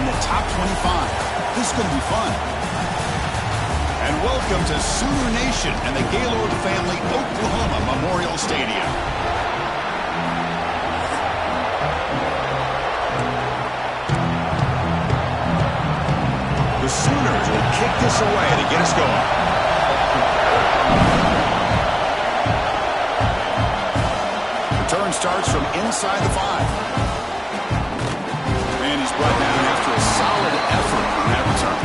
in the top 25. This is going to be fun. And welcome to Sooner Nation and the Gaylord Family Oklahoma Memorial Stadium. The Sooners will kick this away to get us going. Return starts from inside the 5. And he's brought down after a solid effort on that return.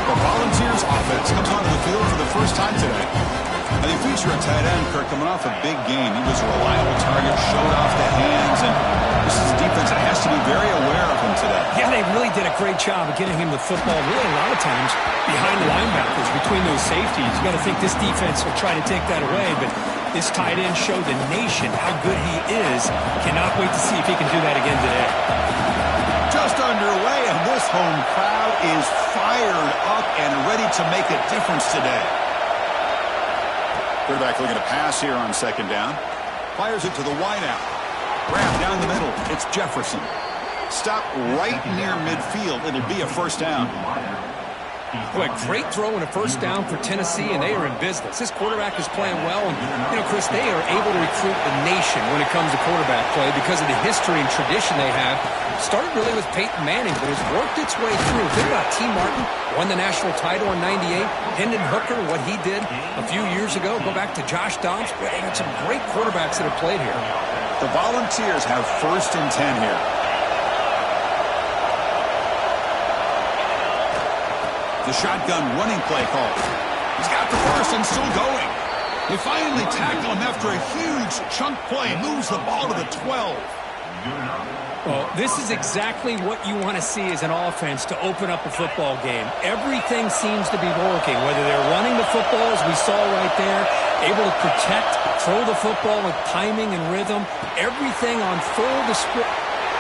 The Volunteers offense comes onto the field for the first time today. And they feature a tight end, Kirk, coming off a big game. He was a reliable target, showed off the hands, and this is a defense that has to be very aware of him today. Yeah, they really did a great job of getting him the football, really a lot of times behind the linebackers, between those safeties. You got to think this defense will try to take that away, but this tight end showed the nation how good he is. Cannot wait to see if he can do that again today. Just underway, and this home crowd is fired up and ready to make a difference today. Quarterback looking to pass here on second down. Fires it to the wideout. Grab down the middle. It's Jefferson. Stop right near midfield. It'll be a first down. Boy, great throw and a first down for Tennessee, and they are in business. This quarterback is playing well, and, Chris, they are able to recruit the nation when it comes to quarterback play because of the history and tradition they have. Started really with Peyton Manning, but has worked its way through. Think about T. Martin, won the national title in '98. Hendon Hooker, what he did a few years ago. Go back to Josh Dobbs. Boy, they got some great quarterbacks that have played here. The Volunteers have 1st and 10 here. The shotgun running play call. He's got the first and still going. They finally tackle him after a huge chunk play. Moves the ball to the 12. Well, this is exactly what you want to see as an offense to open up a football game. Everything seems to be working, whether they're running the football, as we saw right there, able to protect, throw the football with timing and rhythm, everything on full display.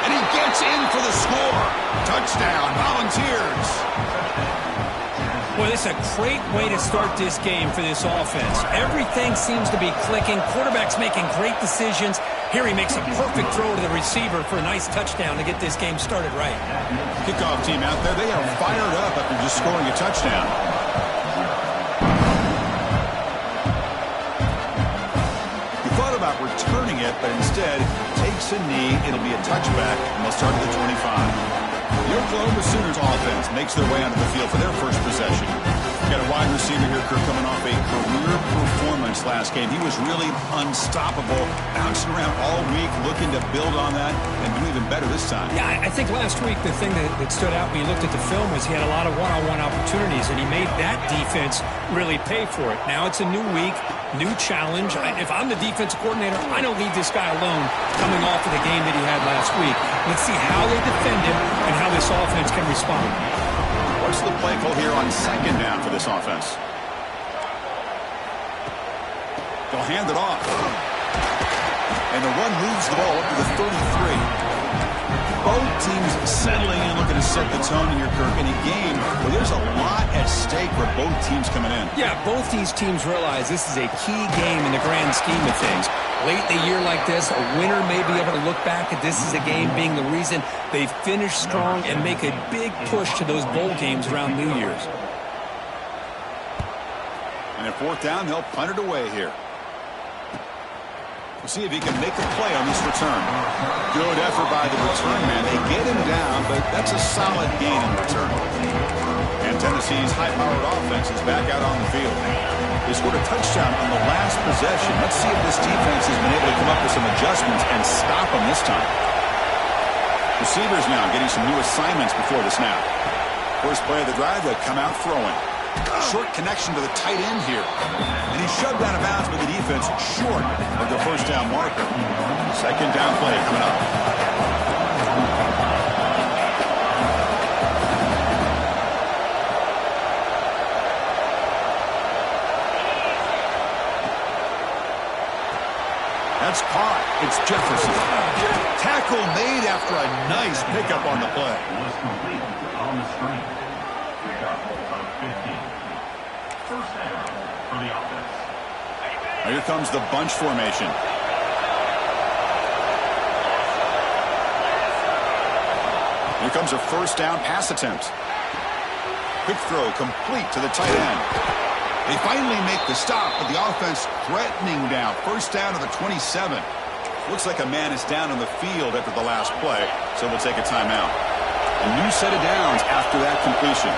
And he gets in for the score. Touchdown, Volunteers. Well, this is a great way to start this game for this offense. Everything seems to be clicking. Quarterback's making great decisions. Here he makes a perfect throw to the receiver for a nice touchdown to get this game started right. Kickoff team out there, they are fired up after just scoring a touchdown. He thought about returning it, but instead takes a knee. It'll be a touchback, and they'll start at the 25. The Oklahoma Sooners offense makes their way onto the field for their first possession. Got a wide receiver here, Kirk, coming off a career performance last game. He was really unstoppable, bouncing around all week, looking to build on that and do even better this time. Yeah, I think last week the thing that stood out when you looked at the film was he had a lot of one-on-one opportunities, and he made that defense really pay for it. Now it's a new week, new challenge. If I'm the defensive coordinator, I don't leave this guy alone coming off of the game that he had last week. Let's see how they defend him and how this offense can respond. What's the play call here on second down for this offense? They'll hand it off. And the run moves the ball up to the 33. Both teams settling in, looking to set the tone here, Kirk, in a game where there's a lot at stake for both teams coming in. Yeah, both these teams realize this is a key game in the grand scheme of things. Late in a year like this, a winner may be able to look back at this as a game being the reason they finish strong and make a big push to those bowl games around New Year's. And at 4th down, they'll punt it away here. We'll see if he can make a play on this return. Good effort by the return man. They get him down, but that's a solid gain in return. And Tennessee's high-powered offense is back out on the field. They scored a touchdown on the last possession. Let's see if this defense has been able to come up with some adjustments and stop them this time. Receivers now getting some new assignments before the snap. First play of the drive, they'll come out throwing. Short connection to the tight end here. And he's shoved out of bounds by the defense short of the first down marker. Second down play coming up. That's caught. It's Jefferson. Tackle made after a nice pickup on the play. Was complete on the screen. Pickup of 15. First down for the offense. Here comes the bunch formation. Here comes a first down pass attempt. Quick throw complete to the tight end. They finally make the stop, but the offense threatening down. First down to the 27. Looks like a man is down on the field after the last play, so we'll take a timeout. A new set of downs after that completion.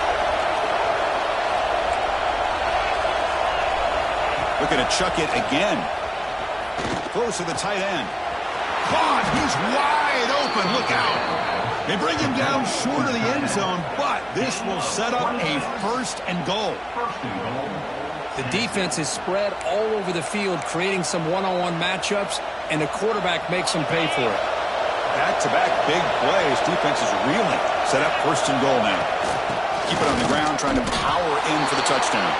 Looking to chuck it again. Throws to the tight end. Caught! He's wide open. Look out! They bring him down short of the end zone, but this will set up a first and goal. The defense is spread all over the field, creating some one-on-one matchups, and the quarterback makes them pay for it. Back-to-back big plays. Defense is reeling. Set up first and goal now. Keep it on the ground, trying to power in for the touchdown.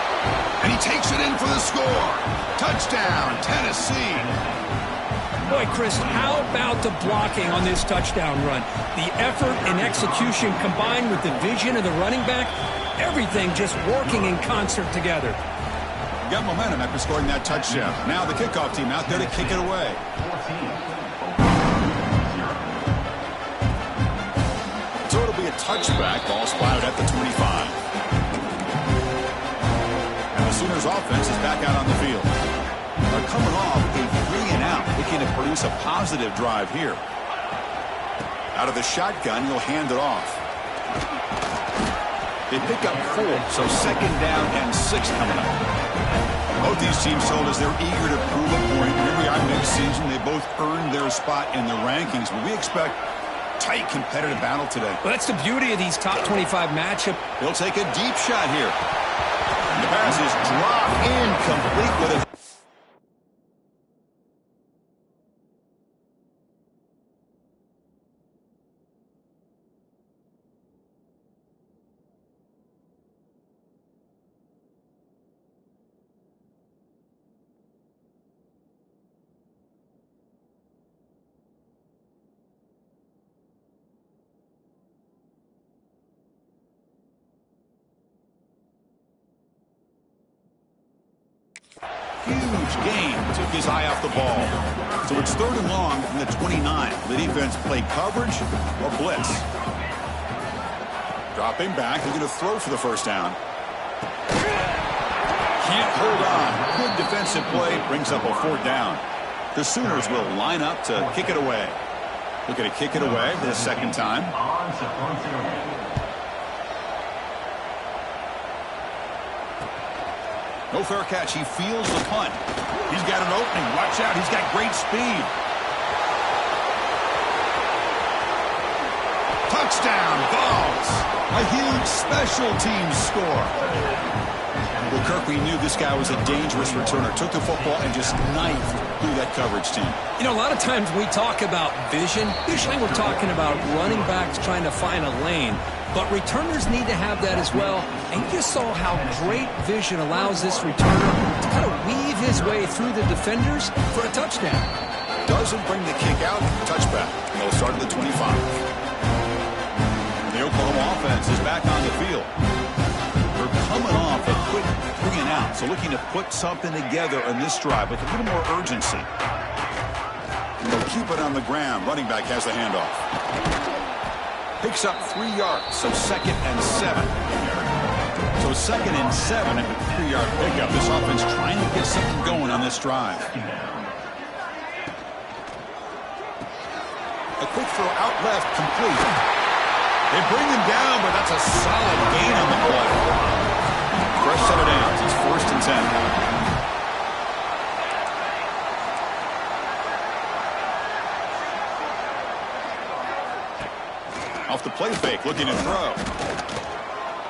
And he takes it in for the score. Touchdown, Tennessee. Boy, Chris, how about the blocking on this touchdown run? The effort and execution combined with the vision of the running back, everything just working in concert together. Got momentum after scoring that touchdown. Now the kickoff team out there to kick it away. So it'll be a touchback. Ball spotted at the 25. And the Sooners offense is back out on the field. They're coming off a 3-and-out, looking to produce a positive drive here. Out of the shotgun, he'll hand it off. They pick up 4, so second down and 6 coming up. Both these teams told us they're eager to prove a point. Here we are mid-season. They both earned their spot in the rankings, but we expect tight competitive battle today. Well, that's the beauty of these top 25 matchups. They'll take a deep shot here. And the pass is dropped in complete with it. Huge gain. Took his eye off the ball. So it's 3rd and long from the 29. The defense played coverage or blitz. Dropping back. They're going to throw for the first down. Can't hold on. Good defensive play. Brings up a 4th down. The Sooners will line up to kick it away. Looking to kick it away for the second time. No fair catch. He feels the punt. He's got an opening. Watch out. He's got great speed. Touchdown, Vols. A huge special teams score. Well, Kirk, we knew this guy was a dangerous returner. Took the football and just knifed through that coverage team. You know, a lot of times we talk about vision. Usually we're talking about running backs trying to find a lane. But returners need to have that as well. And you just saw how great vision allows this returner to kind of weave his way through the defenders for a touchdown. Doesn't bring the kick out. Touchback. They'll start at the 25. The Oklahoma offense is back on the field. They're coming off a quick 3-and-out. So looking to put something together on this drive with a little more urgency. They'll keep it on the ground. Running back has the handoff. Picks up 3 yards, so 2nd and 7. So 2nd and 7 at the 3-yard pickup. This offense trying to get something going on this drive. A quick throw out left, complete. They bring him down, but that's a solid gain on the play. Fresh set of downs. It's 1st and 10. Off the play fake, looking to throw.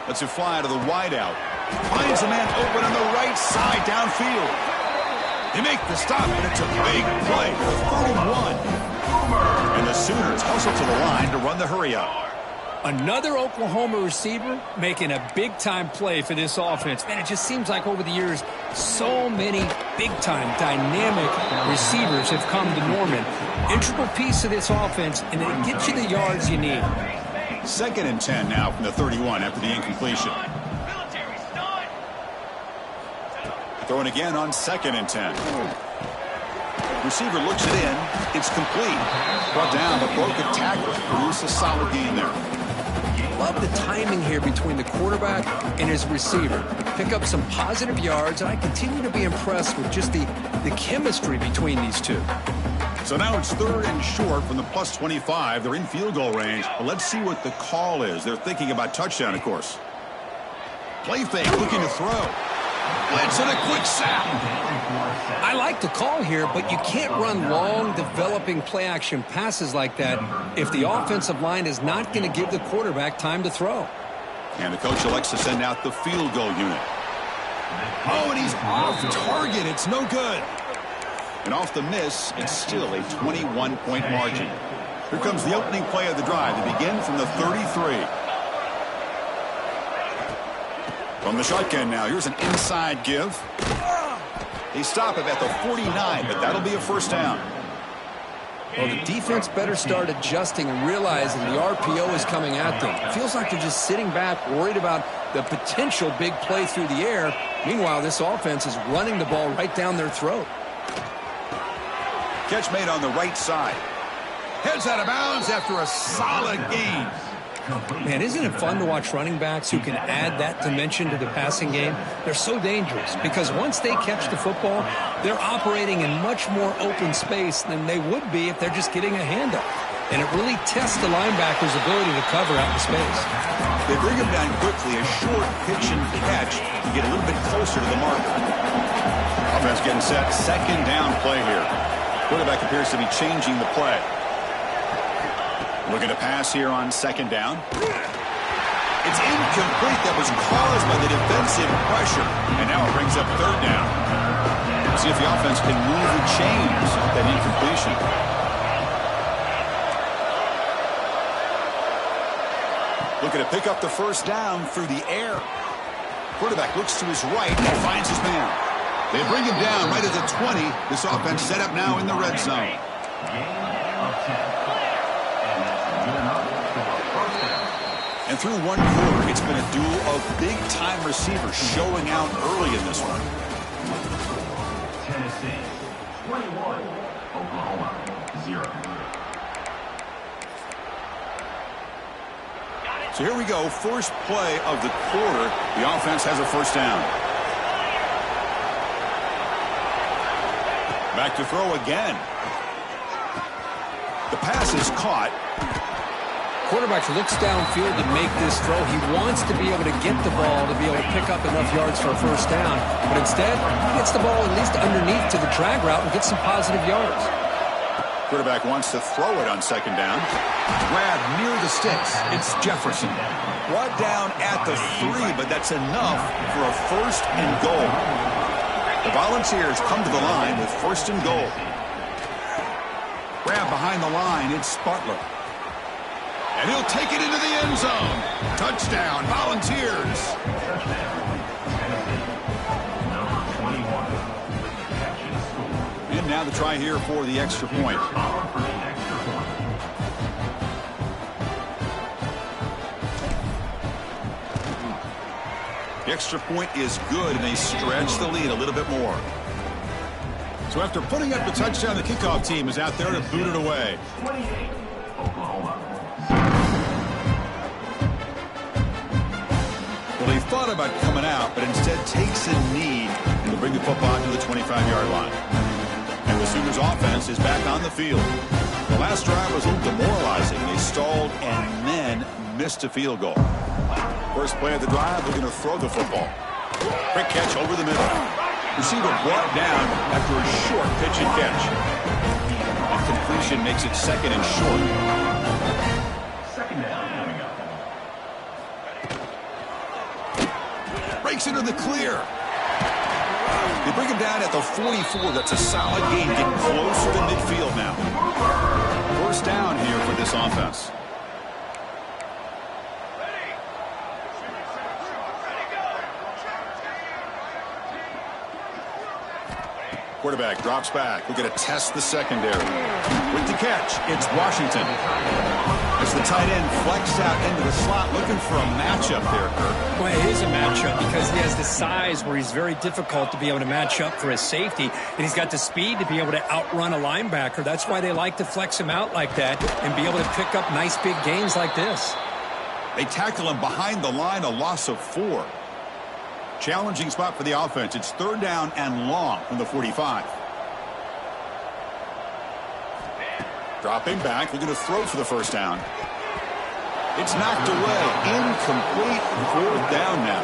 Lets it fly to the wideout. Finds a man open on the right side downfield. They make the stop, and it's a big play for the 31. And the Sooners hustle to the line to run the hurry up. Another Oklahoma receiver making a big-time play for this offense. Man, it just seems like over the years, so many big-time, dynamic receivers have come to Norman. Integral piece of this offense, and they get you the yards you need. 2nd and 10 now from the 31 after the incompletion. Throwing again on 2nd and 10. Receiver looks it in. It's complete. Brought down, but broke a tackle. Produced a solid gain there. love the timing here between the quarterback and his receiver. Pick up some positive yards, and I continue to be impressed with just the chemistry between these two. So now it's 3rd and short from the plus 25. They're in field goal range. But let's see what the call is. They're thinking about touchdown, of course. Play fake, looking to throw. Blitz and a quick sack. I like the call here, but you can't run long, developing play-action passes like that if the offensive line is not going to give the quarterback time to throw. And the coach elects to send out the field goal unit. Oh, and he's off target. It's no good. And off the miss, it's still a 21-point margin. Here comes the opening play of the drive. They begin from the 33. From the shotgun now, here's an inside give. They stop it at the 49, but that'll be a first down. Well, the defense better start adjusting and realizing the RPO is coming at them. It feels like they're just sitting back, worried about the potential big play through the air. Meanwhile, this offense is running the ball right down their throat. Catch made on the right side. Heads out of bounds after a solid gain. Man, isn't it fun to watch running backs who can add that dimension to the passing game? They're so dangerous because once they catch the football, they're operating in much more open space than they would be if they're just getting a handoff. And it really tests the linebacker's ability to cover out in space. They bring him down quickly, a short pitch and catch to get a little bit closer to the marker. Offense getting set, 2nd down play here. Quarterback appears to be changing the play. Looking to pass here on 2nd down. It's incomplete. That was caused by the defensive pressure. And now it brings up 3rd down. See if the offense can move the chains off that incompletion. Looking to pick up the first down through the air. Quarterback looks to his right and finds his man. They bring him down right at the 20. This offense set up now in the red zone. And through 1 quarter, it's been a duel of big-time receivers showing out early in this one. Tennessee 21, Oklahoma 0. So here we go, first play of the quarter. The offense has a first down. Back to throw again. The pass is caught. Quarterback looks downfield to make this throw. He wants to be able to get the ball to be able to pick up enough yards for a first down. But instead, he gets the ball at least underneath to the drag route and gets some positive yards. Quarterback wants to throw it on 2nd down. Grab near the sticks. It's Jefferson. Brought down at the 3, but that's enough for a 1st and goal. The Volunteers come to the line with 1st and goal. Grab behind the line. It's Butler. And he'll take it into the end zone. Touchdown, Volunteers. And now the try here for the extra point. The extra point is good, and they stretch the lead a little bit more. So after putting up the touchdown, the kickoff team is out there to boot it away. 28, Oklahoma. Well, he thought about coming out, but instead takes a knee and will bring the football to the 25-yard line. And the Sooners offense is back on the field. The last drive was a little demoralizing. They stalled and then missed a field goal. First play of the drive, we're going to throw the football. Quick catch over the middle. Receiver brought down after a short pitch and catch. And completion makes it 2nd and short. 2nd down coming up. Breaks into the clear. They bring him down at the 44. That's a solid gain, getting closer to midfield now. First down here for this offense. Quarterback drops back. We're going to test the secondary. With the catch, it's Washington. As the tight end flexed out into the slot, looking for a matchup there, Kirk. Well, it is a matchup because he has the size where he's very difficult to be able to match up for his safety, and he's got the speed to be able to outrun a linebacker. That's why they like to flex him out like that and be able to pick up nice big gains like this. They tackle him behind the line, a loss of 4. Challenging spot for the offense. It's 3rd down and long from the 45. Dropping back, looking to throw for the first down. It's knocked away. Incomplete. 4th down now.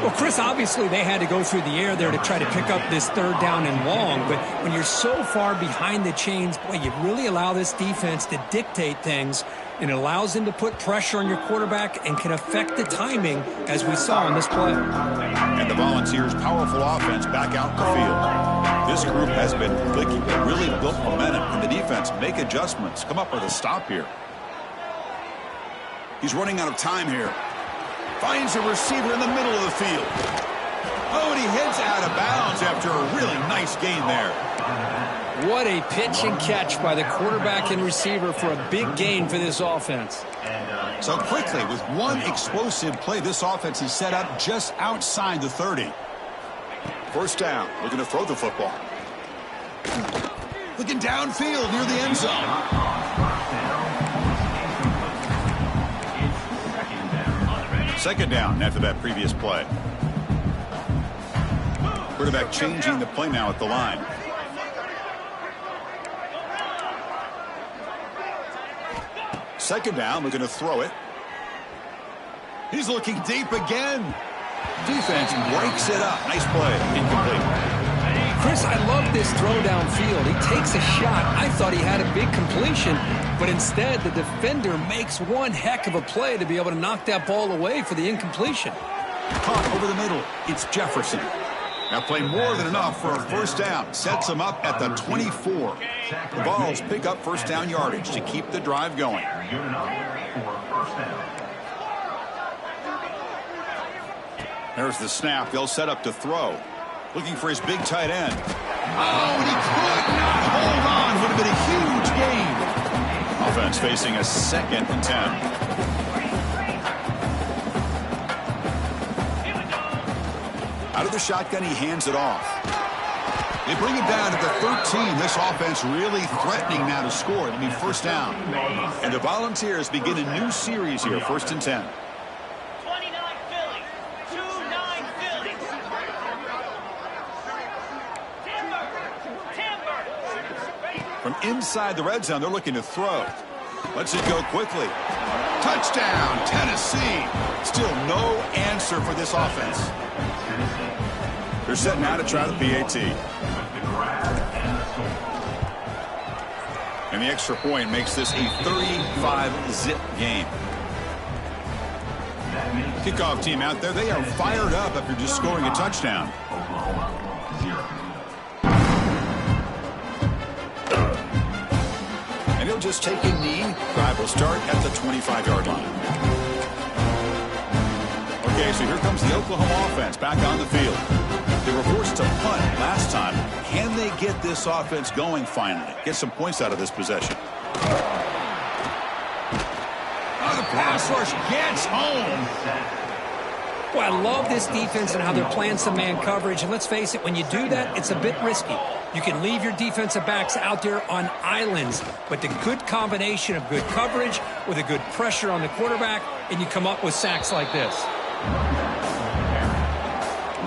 Well, Chris, obviously they had to go through the air there to try to pick up this 3rd down and long. But when you're so far behind the chains, boy, you really allow this defense to dictate things. And it allows them to put pressure on your quarterback and can affect the timing, as we saw in this play. And the Volunteers' powerful offense back out in the field. This group has been clicking. They really built momentum. And the defense make adjustments. Come up with a stop here. He's running out of time here. Finds a receiver in the middle of the field. Oh, and he heads out of bounds after a really nice gain there. What a pitch and catch by the quarterback and receiver for a big gain for this offense. So quickly, with one explosive play, this offense is set up just outside the 30. First down, looking to throw the football. Looking downfield near the end zone. Second down after that previous play. Quarterback changing the play now at the line. Second down, looking to throw it. He's looking deep again. Defense breaks it up. Nice play. Incomplete. Chris, I love this throw downfield. He takes a shot. I thought he had a big completion, but instead the defender makes one heck of a play to be able to knock that ball away for the incompletion. Caught over the middle. It's Jefferson. Now play more than enough for a first down. Sets him up at the 24. The Vols pick up first down yardage to keep the drive going. There's the snap. They'll set up to throw. Looking for his big tight end. Oh, and he could not hold on. Would have been a huge gain. Offense facing a 2nd and 10. Out of the shotgun, he hands it off. They bring it down to the 13. This offense really threatening now to score. It'll be first down. And the Volunteers begin a new series here, 1st and 10. From inside the red zone, they're looking to throw. Lets it go quickly. Touchdown, Tennessee. Still no answer for this offense. They're setting out to try the PAT. And the extra point makes this a 35-zip game. Kickoff team out there, they are fired up after just scoring a touchdown. And he'll just take a knee. Drive will start at the 25-yard line. Okay, so here comes the Oklahoma offense back on the field. They were forced to punt last time. Can they get this offense going finally? Get some points out of this possession. Oh, the pass rush gets home. Well, I love this defense and how they're playing some man coverage. And let's face it, when you do that, it's a bit risky. You can leave your defensive backs out there on islands. But the good combination of good coverage with a good pressure on the quarterback, and you come up with sacks like this.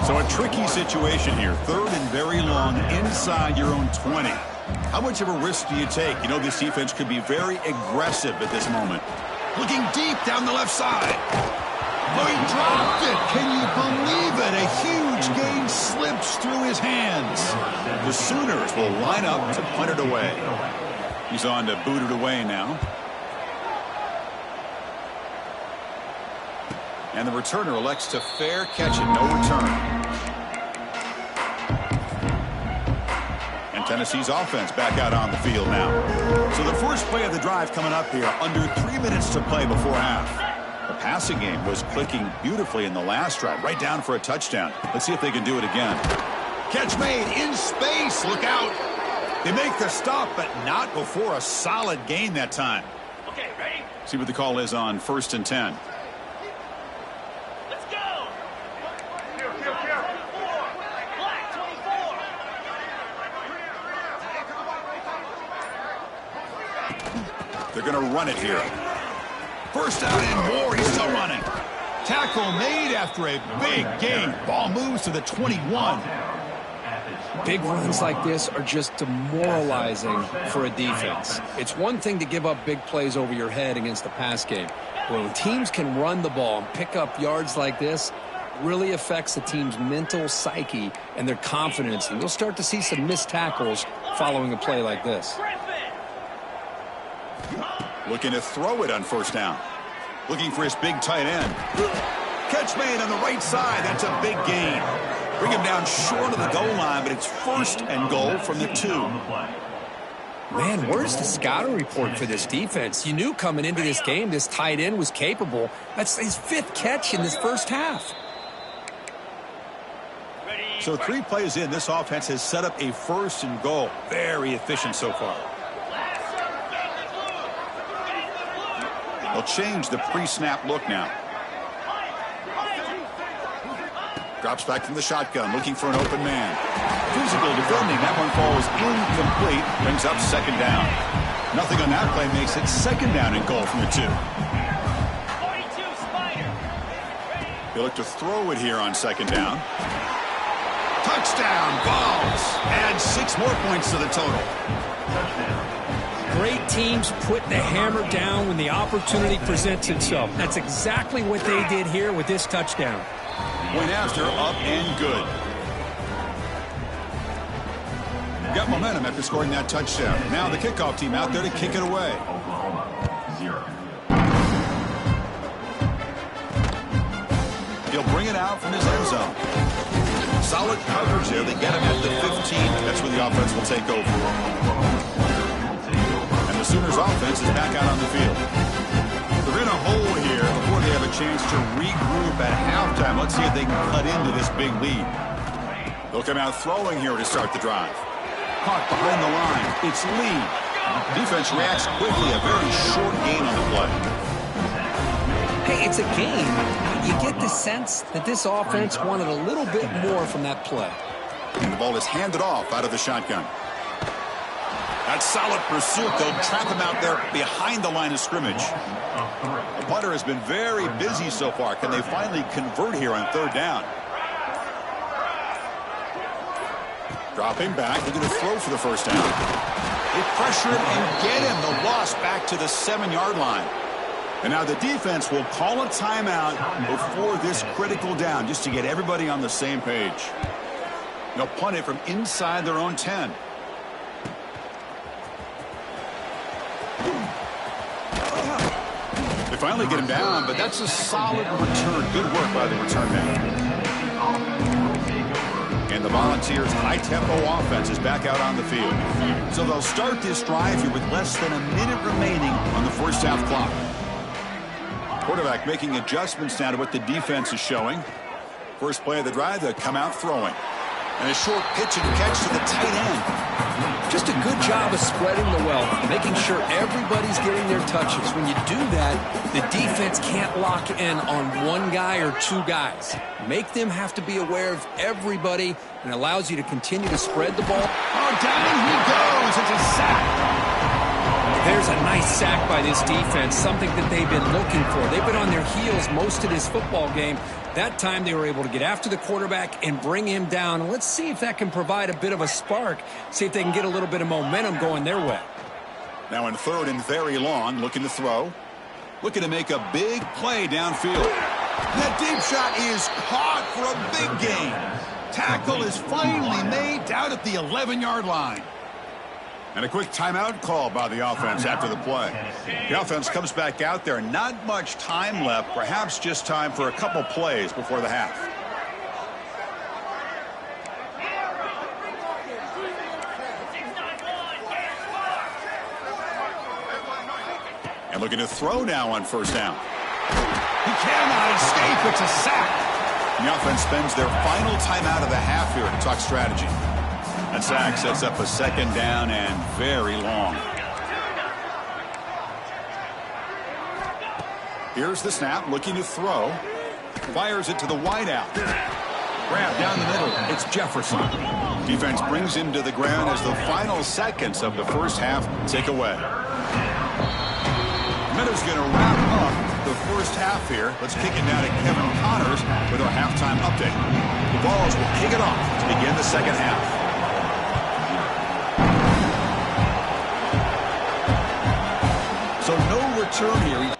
So a tricky situation here. 3rd and very long inside your own 20. How much of a risk do you take? You know this defense could be very aggressive at this moment. Looking deep down the left side. Oh, he dropped it. Can you believe it? A huge gain slips through his hands. The Sooners will line up to punt it away. He's on to boot it away now. And the returner elects to fair catch it, no return. And Tennessee's offense back out on the field now. So the first play of the drive coming up here, under 3 minutes to play before half. The passing game was clicking beautifully in the last drive, right down for a touchdown. Let's see if they can do it again. Catch made in space. Look out. They make the stop, but not before a solid gain that time. Okay, ready? See what the call is on 1st and 10. Let's go. Black 24. They're going to run it here. First down and more. He's still running. Tackle made after a big gain. Ball moves to the 21. Big runs like this are just demoralizing for a defense. It's one thing to give up big plays over your head against the pass game. But when teams can run the ball and pick up yards like this, it really affects the team's mental psyche and their confidence. And you'll start to see some missed tackles following a play like this. Looking to throw it on first down. Looking for his big tight end. Catch made on the right side. That's a big gain. Bring him down short of the goal line, but it's first and goal from the 2. Man, where's the scouting report for this defense? You knew coming into this game this tight end was capable. That's his 5th catch in this first half. So 3 plays in, this offense has set up a first and goal. Very efficient so far. They'll change the pre-snap look now. Drops back from the shotgun, looking for an open man. Physical defending. That one falls incomplete. Brings up second down. Nothing on that play makes it second down and goal from the 2. They look to throw it here on second down. Touchdown, balls. Add 6 more points to the total. Great teams put the hammer down when the opportunity presents itself. That's exactly what they did here with this touchdown. Went after, up and good. Got momentum after scoring that touchdown. Now the kickoff team out there to kick it away. Oklahoma, 0. He'll bring it out from his end zone. Solid coverage there. They get him at the 15. That's where the offense will take over. And the Sooners offense is back out on the field. They're in a hole here before they have a chance to regroup at halftime. Let's see if they can cut into this big lead. They'll come out throwing here to start the drive. Caught behind the line. It's Lee. Defense reacts quickly. A very short gain on the play. Hey, it's a game. You get the sense that this offense wanted a little bit more from that play. And the ball is handed off out of the shotgun. That's solid pursuit. They'll trap him out there behind the line of scrimmage. The punter has been very busy so far. Can they finally convert here on third down? Dropping back. They're going to throw for the first down. They pressure him and get him. The loss back to the 7-yard line. And now the defense will call a timeout before this critical down just to get everybody on the same page. They'll punt it from inside their own 10. They finally get him down, but that's a solid return. Good work by the return man. And the Volunteers' high-tempo offense is back out on the field. So they'll start this drive here with less than a minute remaining on the first half clock. Quarterback making adjustments now to what the defense is showing. First play of the drive, they'll come out throwing. And a short pitch and catch to the tight end. Just a good job of spreading the wealth, making sure everybody's getting their touches. When you do that, the defense can't lock in on one guy or 2 guys. Make them have to be aware of everybody, and allows you to continue to spread the ball. Oh, down he goes. It's a sack. There's a nice sack by this defense, something that they've been looking for. They've been on their heels most of this football game. That time they were able to get after the quarterback and bring him down. Let's see if that can provide a bit of a spark, see if they can get a little bit of momentum going their way. Now in third and very long, looking to throw. Looking to make a big play downfield. That deep shot is caught for a big gain. Tackle is finally made down at the 11-yard line. And a quick timeout call by the offense after the play. The offense comes back out there. Not much time left. Perhaps just time for a couple plays before the half. And looking to throw now on first down. He cannot escape. It's a sack. And the offense spends their final timeout of the half here to talk strategy. That sack sets up a second down and very long. Here's the snap, looking to throw. Fires it to the wideout. Grab down the middle. It's Jefferson. Defense brings him to the ground as the final seconds of the first half tick away. Minut's going to wrap up first half here. Let's kick it down to Kevin Connors with our halftime update. The Vols will kick it off to begin the second half. So no return here.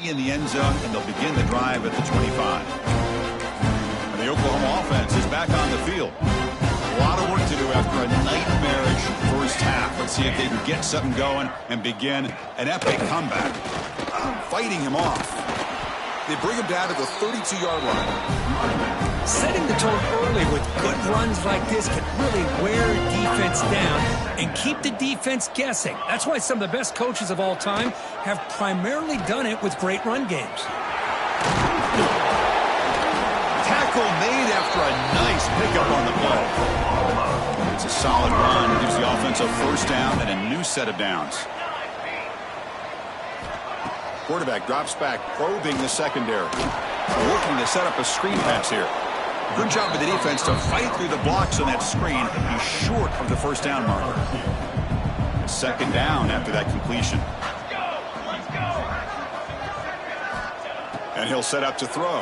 In the end zone, and they'll begin the drive at the 25. And the Oklahoma offense is back on the field. A lot of work to do after a nightmarish first half. Let's see if they can get something going and begin an epic comeback. Fighting him off. They bring him down to the 32-yard line. Setting the tone early with good runs like this can really wear defense down and keep the defense guessing. That's why some of the best coaches of all time have primarily done it with great run games. Tackle made after a nice pickup on the play. It's a solid run. Gives the offense a first down and a new set of downs. Quarterback drops back, probing the secondary. Looking to set up a screen pass here. Good job by the defense to fight through the blocks on that screen. He's short of the first down marker. Second down after that completion. And he'll set up to throw.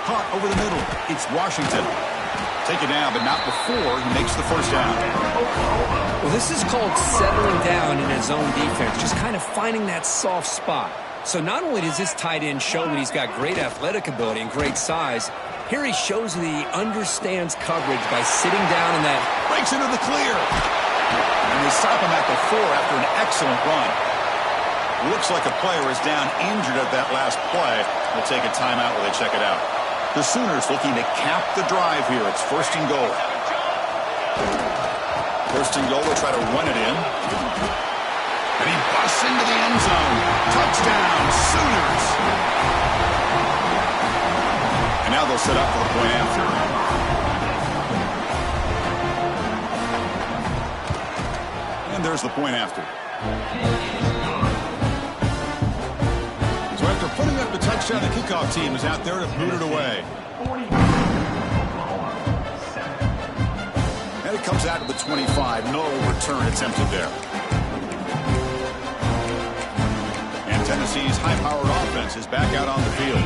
Caught over the middle. It's Washington. Take it down, but not before he makes the first down. Well, this is called settling down in his own defense, just kind of finding that soft spot. So not only does this tight end show that he's got great athletic ability and great size, here he shows that he understands coverage by sitting down in that. Breaks into the clear. And they stop him at the 4 after an excellent run. Looks like a player is down injured at that last play. We'll take a timeout while they check it out. The Sooners looking to cap the drive here. It's first and goal. First and goal, they'll try to run it in. And he busts into the end zone. Touchdown, Sooners. And now they'll set up for the point after. And there's the point after. So after putting up the touchdown, the kickoff team is out there to boot it away. And it comes out to the 25. No return attempted there. Tennessee's high-powered offense is back out on the field.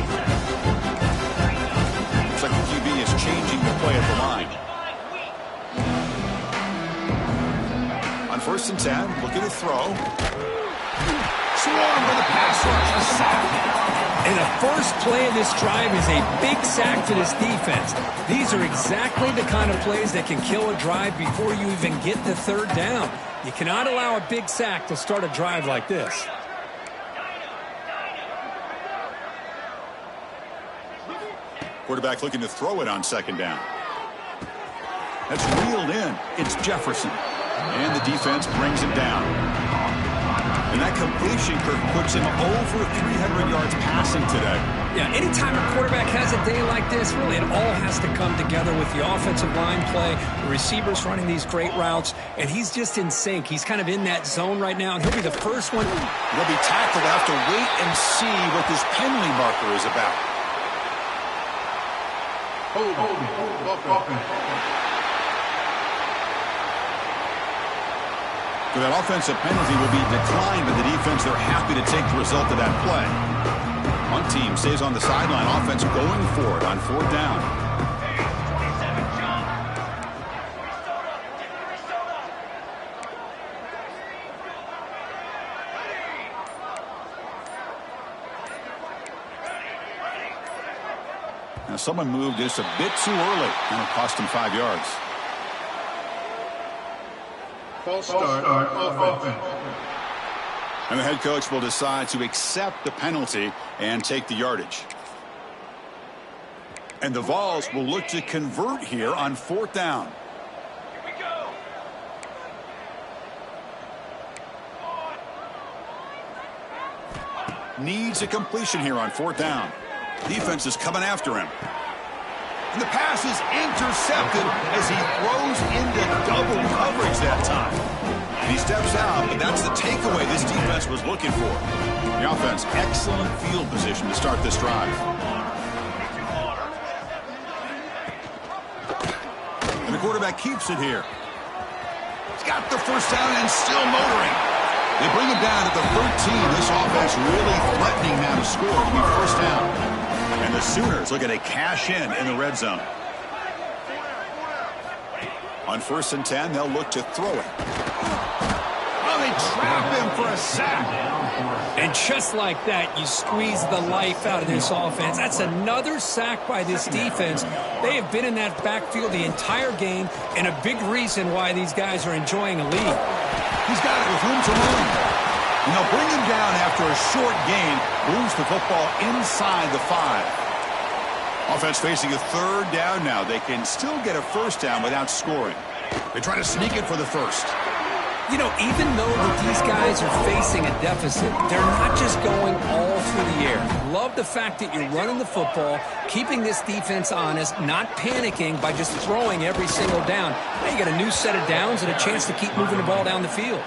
Looks like the QB is changing the play at the line. On first and 10, looking to throw. Swarm with a pass rush, a sack. And the first play of this drive is a big sack for this defense. These are exactly the kind of plays that can kill a drive before you even get the third down. You cannot allow a big sack to start a drive like this. Quarterback looking to throw it on second down. That's reeled in. It's Jefferson. And the defense brings him down. And that completion, Kirk, puts him over 300 yards passing today. Yeah, anytime a quarterback has a day like this, really it all has to come together with the offensive line play, the receivers running these great routes, and he's just in sync. He's kind of in that zone right now, and he'll be the first one. He'll be tackled. They'll have to wait and see what this penalty marker is about. For that offensive penalty will be declined by the defense. They're happy to take the result of that play. One team stays on the sideline. Offense going for it on fourth down. Now someone moved just a bit too early, and it cost him 5 yards. False start offense. And the head coach will decide to accept the penalty and take the yardage. And the Vols will look to convert here on 4th down. Here we go. Needs a completion here on 4th down. Defense is coming after him. And the pass is intercepted as he throws into double coverage that time. And he steps out, but that's the takeaway this defense was looking for. The offense, excellent field position to start this drive. And the quarterback keeps it here. He's got the first down and still motoring. They bring him down at the 13. This offense really threatening now to score to be first down. And the Sooners looking to cash in the red zone. On 1st and 10, they'll look to throw it. Oh, they trap him for a sack. And just like that, you squeeze the life out of this offense. That's another sack by this defense. They have been in that backfield the entire game, and a big reason why these guys are enjoying a lead. He's got it with room to run. And they'll bring him down after a short gain. Moves the football inside the 5. Offense facing a 3rd down now. They can still get a first down without scoring. They try to sneak it for the first. You know, even though that these guys are facing a deficit, they're not just going all through the air. Love the fact that you're running the football, keeping this defense honest, not panicking by just throwing every single down. Now you got a new set of downs and a chance to keep moving the ball down the field.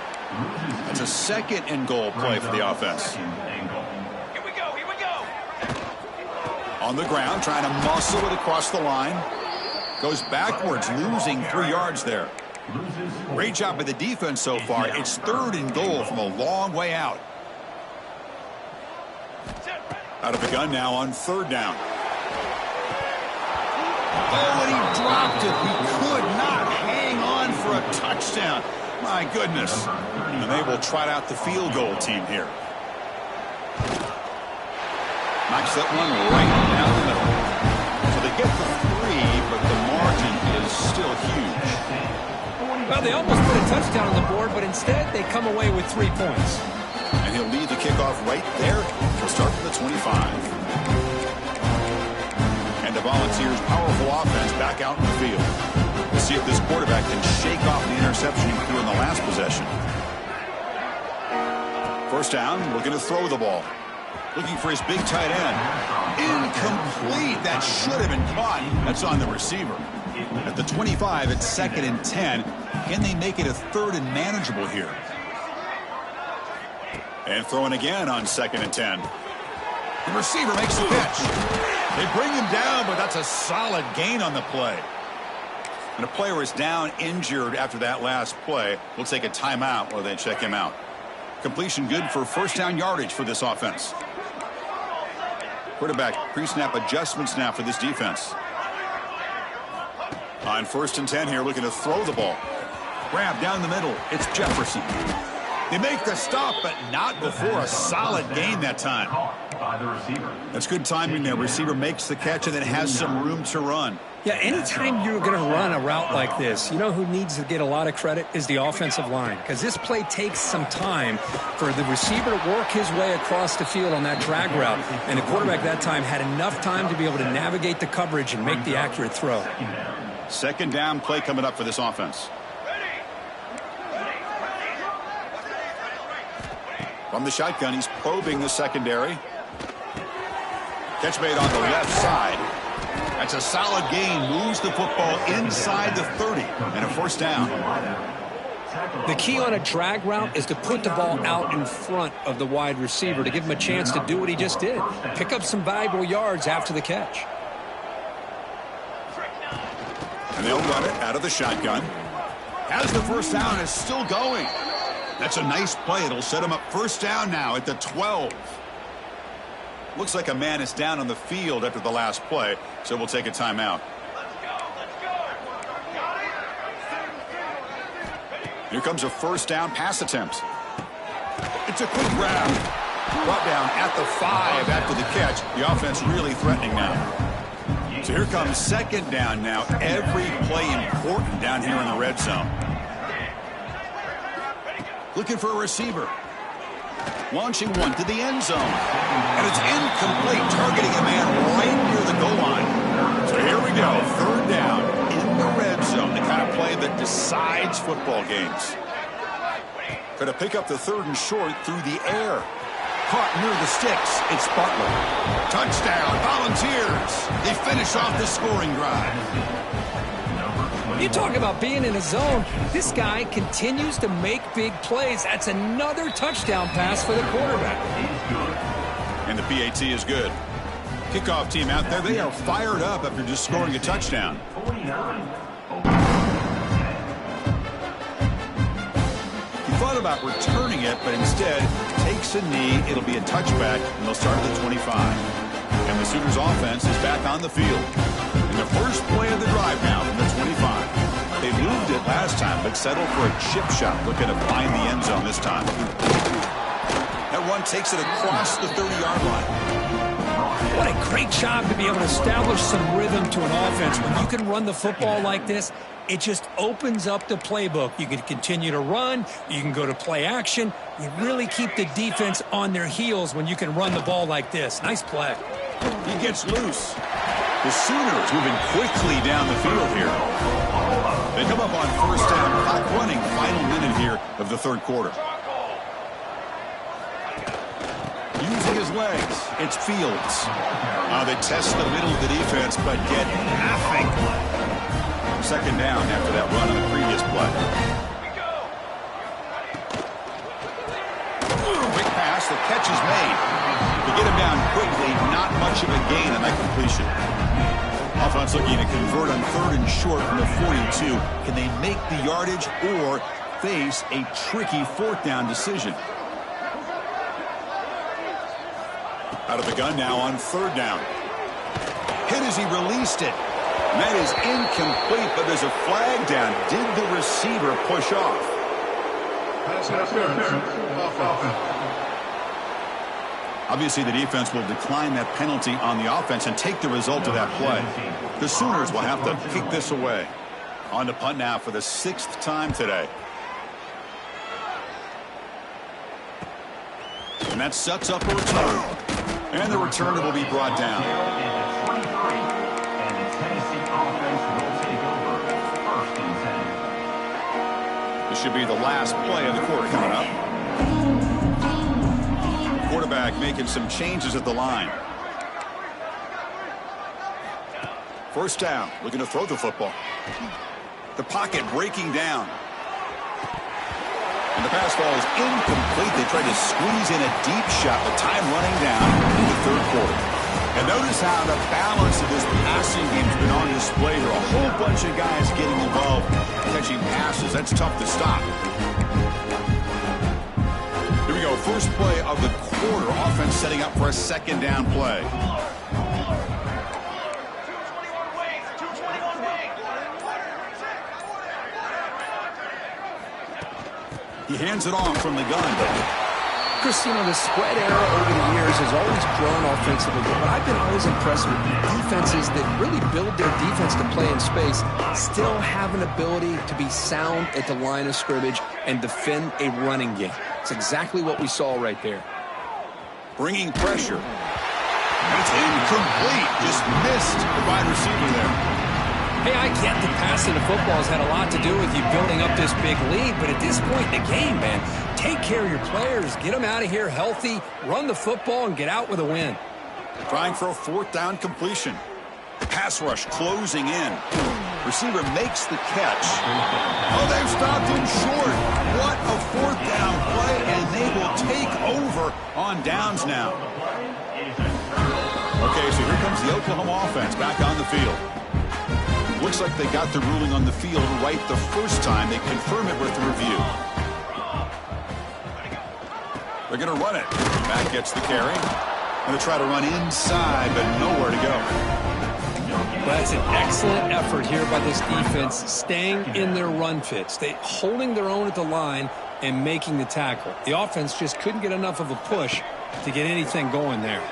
It's a 2nd and goal play for the offense. Here we go. Here we go. On the ground, trying to muscle it across the line. Goes backwards, losing 3 yards there. Great job by the defense so far. It's 3rd and goal from a long way out. Out of the gun now on 3rd down. Oh, and he dropped it. He could not hang on for a touchdown. My goodness. And they will trot out the field goal team here. Knocks that one right down the middle. So they get the 3, but the margin is still huge. Well, they almost put a touchdown on the board, but instead they come away with 3 points. And he'll lead the kickoff right there. He'll start from the 25. And the Volunteers' powerful offense back out in the field. We'll see if this quarterback can shake off the interception he threw in the last possession. First down, looking to throw the ball. Looking for his big tight end. Incomplete. That should have been caught. That's on the receiver. At the 25, it's 2nd and 10. Can they make it a 3rd and manageable here? And throwing again on 2nd and 10. The receiver makes the catch. They bring him down, but that's a solid gain on the play. And a player is down injured after that last play. We'll take a timeout while they check him out. Completion good for first down yardage for this offense. Quarterback pre-snap adjustments now for this defense. On 1st and 10 here, looking to throw the ball. Grab down the middle. It's Jefferson. They make the stop, but not before a solid gain that time. That's good timing there. Receiver makes the catch and then has some room to run. Yeah, anytime you're going to run a route like this, you know who needs to get a lot of credit is the offensive line, because this play takes some time for the receiver to work his way across the field on that drag route, and the quarterback that time had enough time to be able to navigate the coverage and make the accurate throw. 2nd down play coming up for this offense. From the shotgun, he's probing the secondary. Catch made on the left side. That's a solid gain. Moves the football inside the 30 and a first down. The key on a drag route is to put the ball out in front of the wide receiver to give him a chance to do what he just did. Pick up some valuable yards after the catch. And they'll run it out of the shotgun. Has the first down, is still going. That's a nice play. It'll set him up first down now at the 12. Looks like a man is down on the field after the last play, so we'll take a timeout. Here comes a first down pass attempt. It's a quick grab. Brought down at the 5 after the catch. The offense really threatening now. So here comes 2nd down now. Every play important down here in the red zone. Looking for a receiver. Launching one to the end zone. And it's incomplete, targeting a man right near the goal line. decides football games. Going to pick up the 3rd and short through the air. Caught near the sticks. It's Butler. Touchdown, Volunteers. They finish off the scoring drive. You talk about being in a zone. This guy continues to make big plays. That's another touchdown pass for the quarterback. And the PAT is good. Kickoff team out there, they are fired up after just scoring a touchdown. He thought about returning it, but instead takes a knee. It'll be a touchback, and they'll start at the 25. And the Sooners offense is back on the field. In the first play of the drive now from the 25. They moved it last time, but settled for a chip shot, looking to find the end zone this time. That run takes it across the 30-yard line. What a great job to be able to establish some rhythm to an offense. When you can run the football like this, it just opens up the playbook. You can continue to run. You can go to play action. You really keep the defense on their heels when you can run the ball like this. Nice play. He gets loose. The Sooners moving quickly down the field here. They come up on first down. Clock running. Final minute here of the 3rd quarter. Using his legs, it's Fields. They test the middle of the defense, but get nothing. 2nd down after that run on the previous play. Quick pass, the catch is made. To get him down quickly, not much of a gain on that completion. Offense looking to convert on 3rd and short from the 42. Can they make the yardage or face a tricky 4th down decision? Out of the gun now on 3rd down. Hit as he released it. And that is incomplete, but there's a flag down. Did the receiver push off? Obviously, the defense will decline that penalty on the offense and take the result of that play. The Sooners will have to kick this away. On to punt now for the 6th time today. And that sets up a return. And the returner will be brought down. This should be the last play of the quarter coming up. Quarterback making some changes at the line. First down, looking to throw the football. The pocket breaking down. And the pass ball is incomplete. They tried to squeeze in a deep shot, but time running down in the 3rd quarter. And notice how the balance of this passing game has been on display here. A whole bunch of guys getting involved, catching passes. That's tough to stop. Here we go. First play of the quarter. Offense setting up for a 2nd down play. He hands it off from the gun. Chris, you know, the spread era over the years has always grown offensively, but I've been always impressed with defenses that really build their defense to play in space, still have an ability to be sound at the line of scrimmage and defend a running game. It's exactly what we saw right there. Bringing pressure. It's incomplete. Just missed the wide receiver there. Hey, I get the passing of football has had a lot to do with you building up this big lead, but at this point in the game, man, take care of your players, get them out of here healthy, run the football, and get out with a win. Trying for a 4th down completion. Pass rush closing in. Receiver makes the catch. Oh, they've stopped him short. What a 4th down play, and they will take over on downs now. Okay, so here comes the Oklahoma offense back on the field. Looks like they got the ruling on the field right the first time. They confirm it with the review. They're going to run it. Matt gets the carry. Going to try to run inside, but nowhere to go. That's an excellent effort here by this defense, staying in their run fits. They holding their own at the line and making the tackle. The offense just couldn't get enough of a push to get anything going there.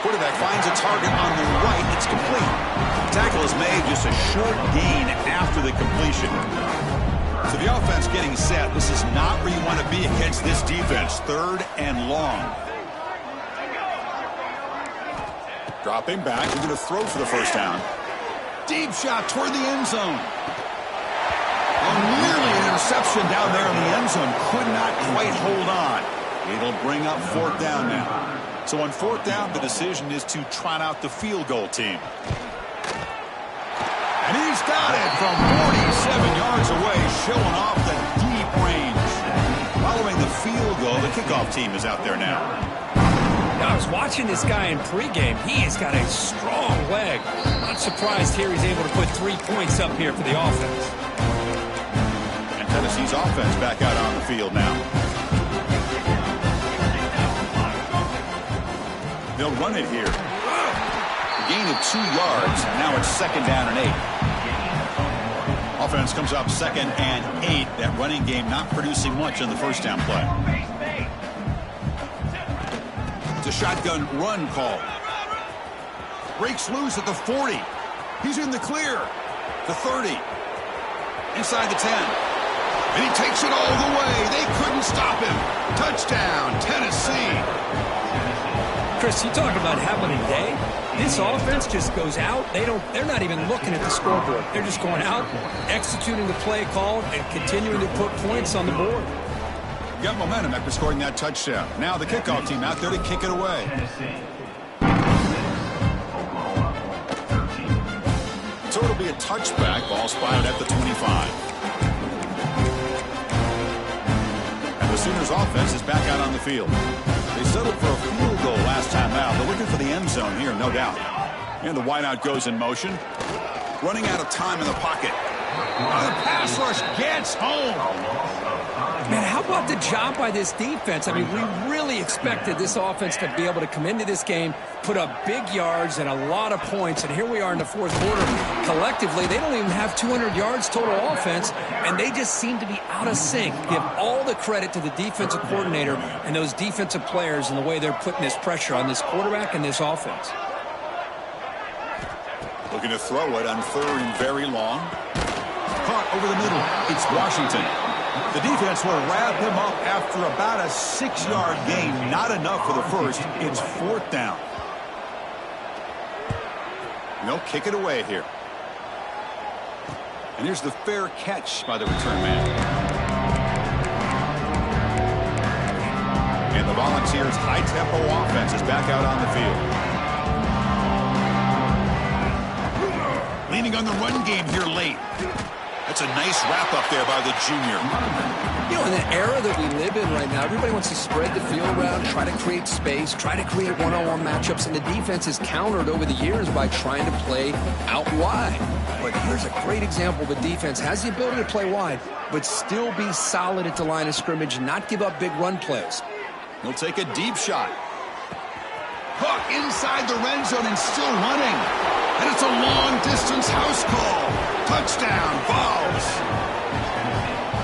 Quarterback finds a target on the right. It's complete. Tackle is made, just a short gain after the completion. So the offense getting set. This is not where you want to be against this defense. 3rd and long. Dropping back. We're going to throw for the first down. Deep shot toward the end zone. Oh, nearly an interception down there in the end zone. Could not quite hold on. It'll bring up fourth down now. So on fourth down, the decision is to trot out the field goal team. And he's got it from 47 yards away, showing off the deep range. Following the field goal, the kickoff team is out there now. I was watching this guy in pregame. He has got a strong leg. Not surprised here he's able to put 3 points up here for the offense. And Tennessee's offense back out on the field now. They'll run it here. A gain of 2 yards. Now it's 2nd down and 8. Offense comes up 2nd and 8. That running game not producing much on the first down play. It's a shotgun run call. Breaks loose at the 40. He's in the clear. The 30. Inside the 10. And he takes it all the way. They couldn't stop him. Touchdown, Tennessee. Chris, you talk about having a day. This offense just goes out. They're not even looking at the scoreboard. They're just going out, executing the play called, and continuing to put points on the board. Got momentum after scoring that touchdown. Now the kickoff team out there to kick it away. So it'll be a touchback. Ball spotted at the 25. And the Sooners offense is back out on the field. They settled for a field goal last time out. They're looking for the end zone here, no doubt. And the wideout goes in motion. Running out of time in the pocket. Oh, the pass rush gets home. Man, how about the job by this defense? I mean, we really expected this offense to be able to come into this game, put up big yards and a lot of points, and here we are in the fourth quarter. Collectively, they don't even have 200 yards total offense, and they just seem to be out of sync. Give all the credit to the defensive coordinator and those defensive players and the way they're putting this pressure on this quarterback and this offense. Looking to throw it on 3rd and very long. Caught over the middle. It's Washington. The defense will wrap him up after about a 6-yard gain. Not enough for the first. It's 4th down. They'll kick it away here. And here's the fair catch by the return man. And the Volunteers' high-tempo offense is back out on the field. Leaning on the run game here late. That's a nice wrap-up there by the junior. You know, in the era that we live in right now, everybody wants to spread the field around, try to create space, try to create one-on-one matchups, and the defense is countered over the years by trying to play out wide. But here's a great example. The defense has the ability to play wide, but still be solid at the line of scrimmage, not give up big run plays. He'll take a deep shot. Hook inside the red zone and still running. And it's a long-distance house call. Touchdown, Vols.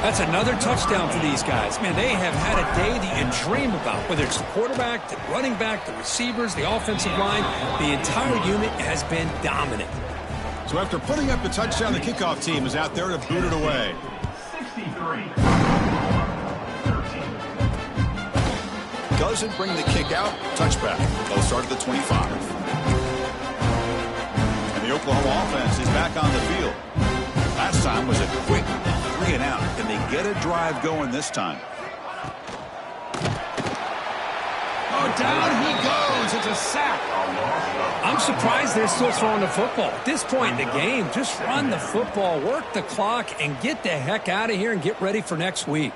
That's another touchdown for these guys. Man, they have had a day that you dream about, whether it's the quarterback, the running back, the receivers, the offensive line. The entire unit has been dominant. So after putting up the touchdown, the kickoff team is out there to boot it away. 63. Doesn't bring the kick out. Touchback. They'll start at the 25. And the Oklahoma offense is back on the field. Last time was a quick 3 and out. Can they get a drive going this time? Oh, down he goes. It's a sack. I'm surprised they're still throwing the football. At this point in the game, just run the football, work the clock, and get the heck out of here and get ready for next week.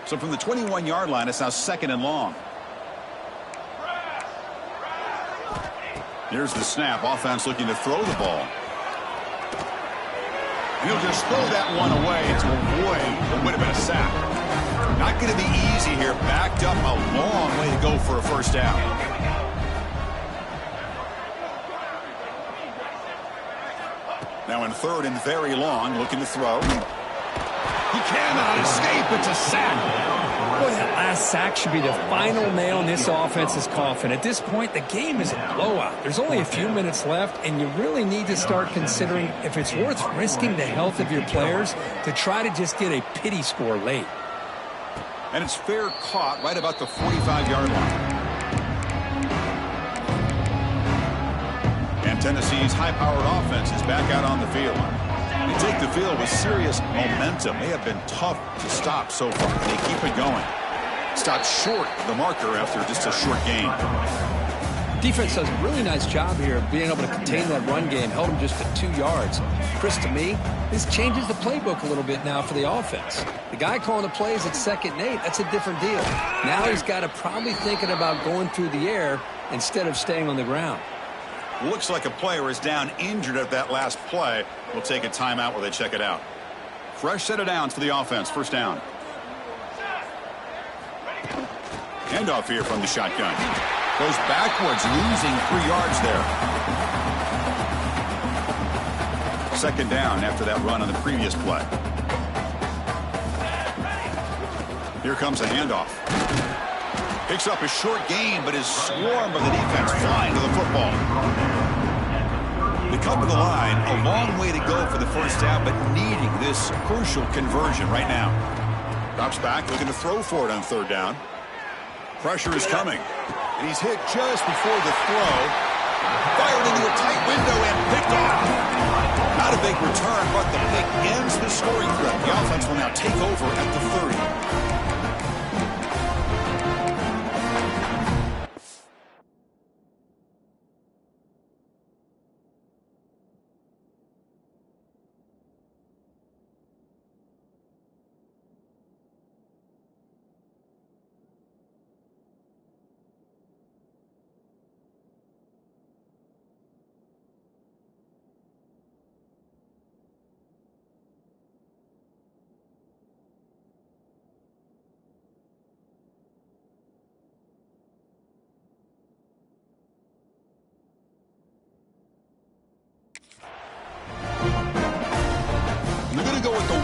So from the 21-yard line, it's now 2nd and long. Here's the snap. Offense looking to throw the ball. And he'll just throw that one away to avoid what would have been a sack. Not going to be easy here. Backed up a long way to go for a first down. Now in 3rd and very long, looking to throw. He cannot escape. It's a sack. Boy, that last sack should be the final nail in this offense's coffin. At this point, the game is a blowout. There's only a few minutes left, and you really need to start considering if it's worth risking the health of your players to try to just get a pity score late. And it's fair caught right about the 45-yard line. And And Tennessee's high-powered offense is back out on the field. They take the field with serious momentum. They have been tough to stop so far. They keep it going. Stopped short of the marker after just a short gain. Defense does a really nice job here of being able to contain that run game. Held him just at 2 yards. Chris, to me, this changes the playbook a little bit now for the offense. The guy calling the plays at 2nd and 8, that's a different deal. Now he's got to probably thinking about going through the air instead of staying on the ground. Looks like a player is down injured at that last play. We'll take a timeout while they check it out. Fresh set of downs for the offense. First down. Handoff here from the shotgun. Goes backwards, losing 3 yards there. 2nd down after that run on the previous play. Here comes a handoff. Picks up a short gain, but is swarmed by the defense flying to the football. They come to the line, a long way to go for the first down, but needing this crucial conversion right now. Drops back, looking to throw for it on 3rd down. Pressure is coming, and he's hit just before the throw. Fired into a tight window and picked off. Not a big return, but the pick ends the scoring threat. The offense will now take over at the 30.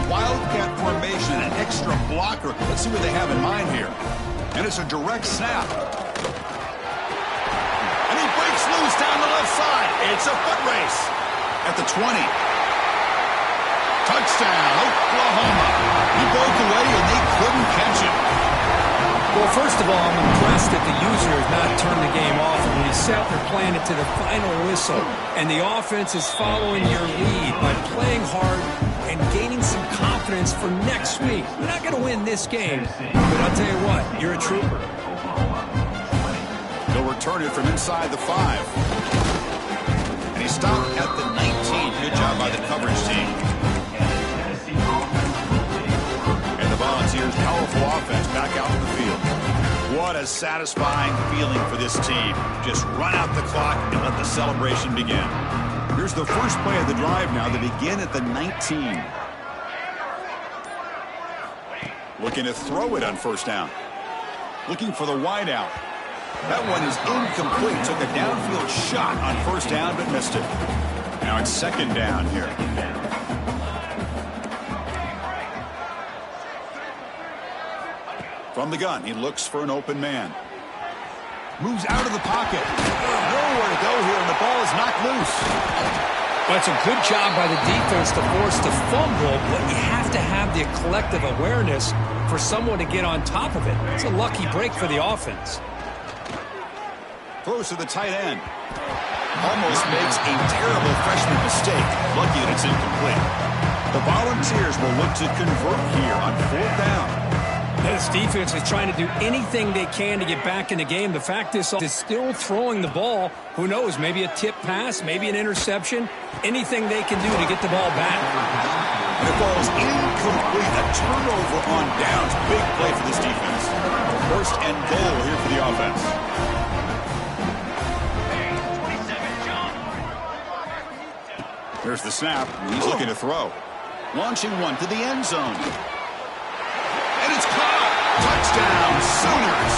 Wildcat formation, an extra blocker. Let's see what they have in mind here. And it's a direct snap. And he breaks loose down the left side. It's a foot race at the 20. Touchdown, Oklahoma. He broke away and they couldn't catch him. Well, first of all, I'm impressed that the user has not turned the game off. And when he's set, they're playing it to the final whistle. And the offense is following your lead by playing hard and gaining some confidence for next week. You're not going to win this game, but I'll tell you what, you're a trooper. They'll return it from inside the 5. And he stopped at the 19. Good job by the coverage team. And the Volunteers' powerful offense back out in the field. What a satisfying feeling for this team. Just run out the clock and let the celebration begin. Here's the first play of the drive now. They begin at the 19. Looking to throw it on 1st down. Looking for the wideout. That one is incomplete. Took a downfield shot on 1st down, but missed it. Now it's 2nd down here. From the gun, he looks for an open man. Moves out of the pocket. Nowhere to go here, and the ball is knocked loose. That's a good job by the defense to force the fumble, but you have to have the collective awareness for someone to get on top of it. It's a lucky break for the offense. Throws to the tight end. Almost makes a terrible freshman mistake. Lucky that it's incomplete. The Volunteers will look to convert here on 4th down. This defense is trying to do anything they can to get back in the game. The fact is still throwing the ball. Who knows, maybe a tip pass, maybe an interception. Anything they can do to get the ball back. And the ball is incomplete. A turnover on downs. Big play for this defense. 1st and goal here for the offense. There's the snap. He's looking to throw. Launching one to the end zone. And it's caught. Touchdown, Sooners.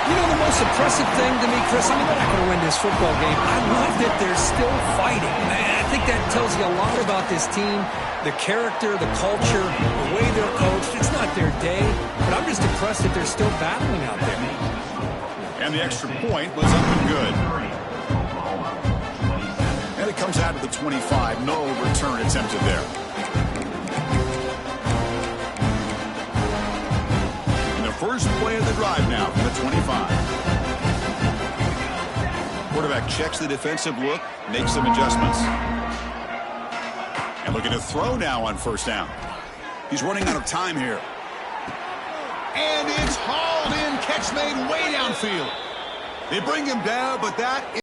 You know, the most impressive thing to me, Chris, I mean, they're not going to win this football game. I love that they're still fighting. I think that tells you a lot about this team, the character, the culture, the way they're coached. It's not their day, but I'm just impressed that they're still battling out there. And the extra point was up and good. And it comes out of the 25. No return attempted there. And the first play of the drive now from the 25. Quarterback checks the defensive look, makes some adjustments. And looking to throw now on first down. He's running out of time here. And it's hauled in. Catch made way downfield. They bring him down, but that